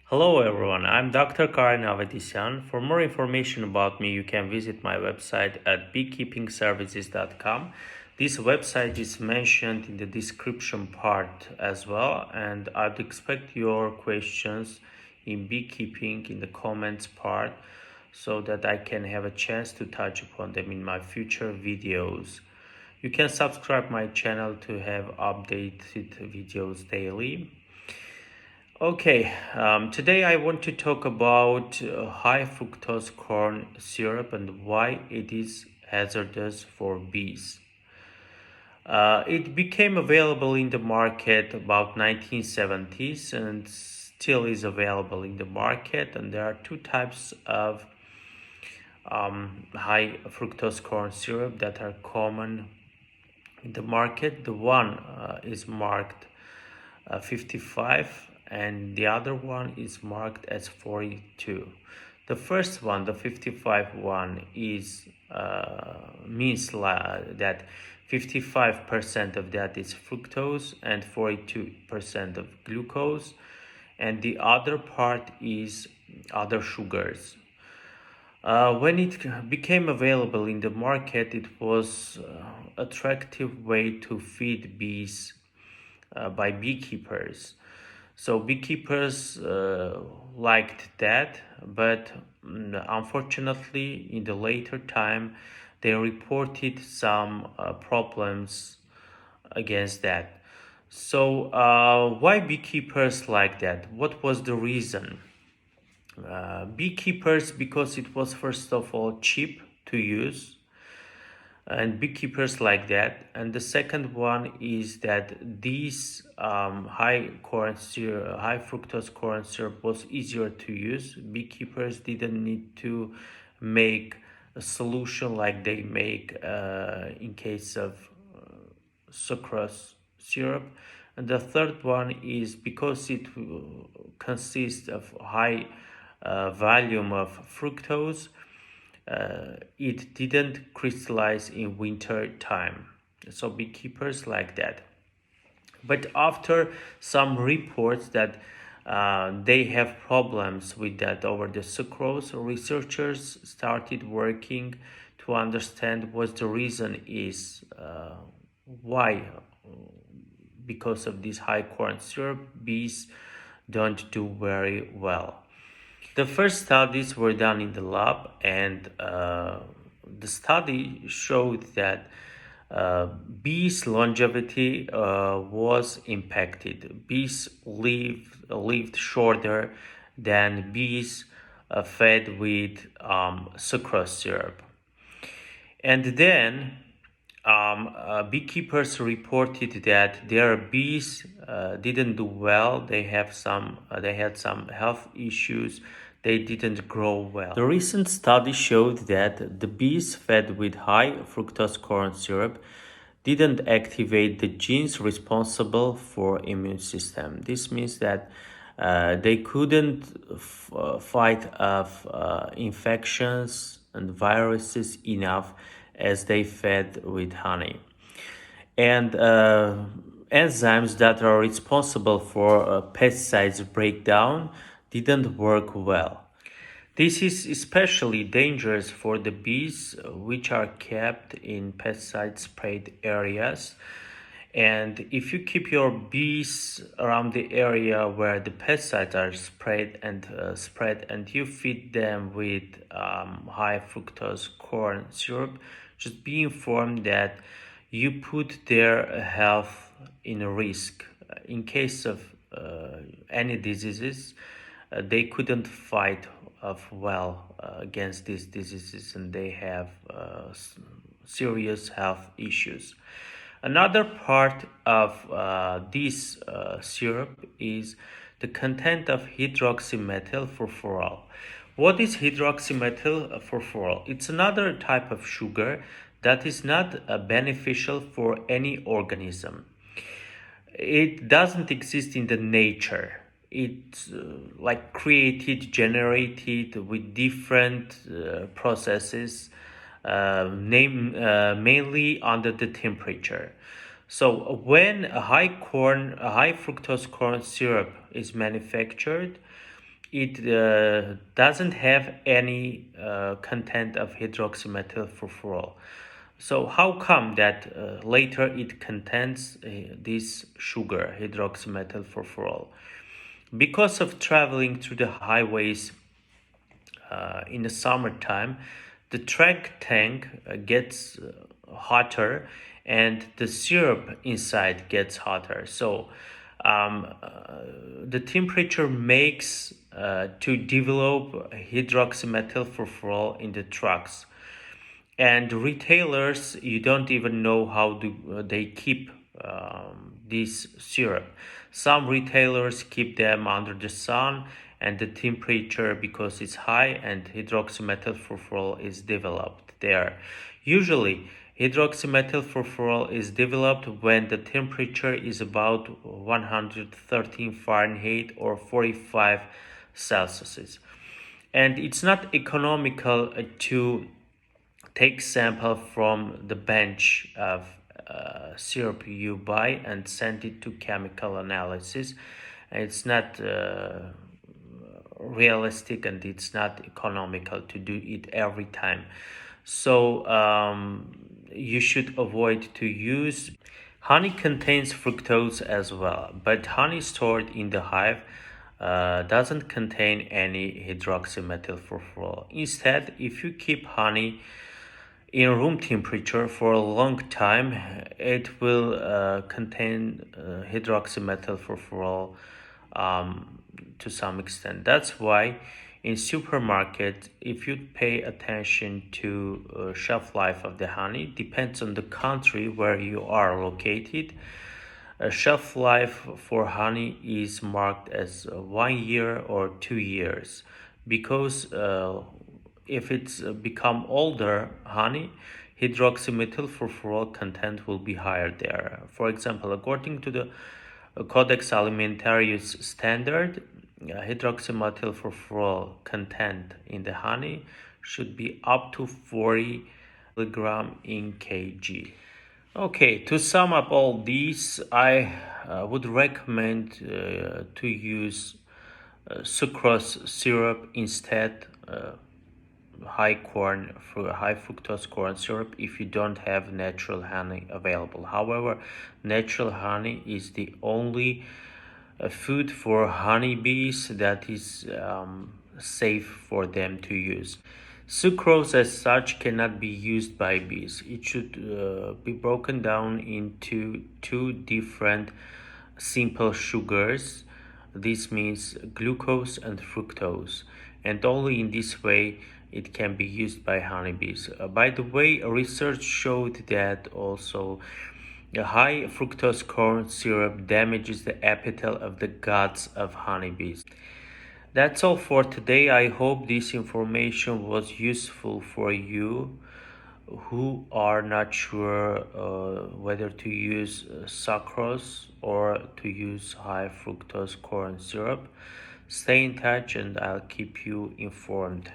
Hello everyone, I'm Dr. Karin Avedissian. For more information about me, you can visit my website at beekeepingservices.com. This website is mentioned in the description part as well, and I'd expect your questions in beekeeping in the comments part so that I can have a chance to touch upon them in my future videos. You can subscribe my channel to have updated videos daily. Okay, today I want to talk about high fructose corn syrup and why it is hazardous for bees. It became available in the market about 1970s and still is available in the market. And there are two types of high fructose corn syrup that are common in the market. The one is marked 55 and the other one is marked as 42. The first one, the 55 one, is means that 55% of that is fructose and 42% of glucose, and the other part is other sugars. When it became available in the market, it was attractive way to feed bees by beekeepers. So beekeepers liked that, but unfortunately, in the later time, they reported some problems against that. So why beekeepers like that? What was the reason? Beekeepers, because it was first of all cheap to use, and beekeepers like that. And the second one is that these high fructose corn syrup was easier to use. Beekeepers didn't need to make a solution like they make in case of sucrose syrup. And the third one is because it consists of high volume of fructose, it didn't crystallize in winter time. So beekeepers like that. But after some reports that they have problems with that over the sucrose, researchers started working to understand what the reason is, why because of this high corn syrup bees don't do very well. The first studies were done in the lab, and the study showed that bees' longevity was impacted. Bees lived shorter than bees fed with sucrose syrup. And then beekeepers reported that their bees didn't do well. They had some health issues. They didn't grow well. The recent study showed that the bees fed with high fructose corn syrup didn't activate the genes responsible for immune system. This means that they couldn't fight off infections and viruses enough as they fed with honey. And enzymes that are responsible for pesticides breakdown didn't work well. This is especially dangerous for the bees which are kept in pesticide sprayed areas. And if you keep your bees around the area where the pesticides are spread and you feed them with high fructose corn syrup, just be informed that you put their health in a risk. In case of any diseases, they couldn't fight well against these diseases, and they have serious health issues. Another part of this syrup is the content of hydroxymethyl furfural. What is hydroxymethyl furfural? It's another type of sugar that is not beneficial for any organism. It doesn't exist in the nature. It's like generated with different processes, mainly under the temperature. So when a high fructose corn syrup is manufactured, it doesn't have any content of hydroxymethylfurfural. So how come that later it contains this sugar, hydroxymethylfurfural? Because of traveling through the highways in the summertime, the track tank gets hotter and the syrup inside gets hotter. So the temperature makes to develop hydroxymethylfurfural in the trucks. And retailers, you don't even know how they keep this syrup. Some retailers keep them under the sun and the temperature because it's high and hydroxymethylfurfural is developed there. Usually, hydroxymethylfurfural is developed when the temperature is about 113 Fahrenheit or 45 Celsius. And it's not economical to take sample from the bench of syrup you buy and send it to chemical analysis. It's not realistic and it's not economical to do it every time. So you should avoid to use. Honey contains fructose as well, but honey stored in the hive doesn't contain any hydroxymethylfurfural. Instead, if you keep honey in room temperature for a long time, it will contain hydroxymethylfurfural to some extent. That's why in supermarket, if you pay attention to shelf life of the honey, depends on the country where you are located. A shelf life for honey is marked as 1 year or 2 years because if it's become older honey, hydroxymethylfurfural content will be higher there. For example, according to the Codex Alimentarius standard, hydroxymethylfurfural content in the honey should be up to 40 milligram in kg. Okay, to sum up all these, I would recommend to use sucrose syrup instead high fructose corn syrup if you don't have natural honey available. However, natural honey is the only food for honeybees that is safe for them to use. Sucrose as such cannot be used by bees. It should be broken down into two different simple sugars. This means glucose and fructose, and only in this way it can be used by honeybees. By the way, research showed that also a high fructose corn syrup damages the epithel of the guts of honeybees. That's all for today. I hope this information was useful for you who are not sure whether to use sucrose or to use high fructose corn syrup. Stay in touch and I'll keep you informed.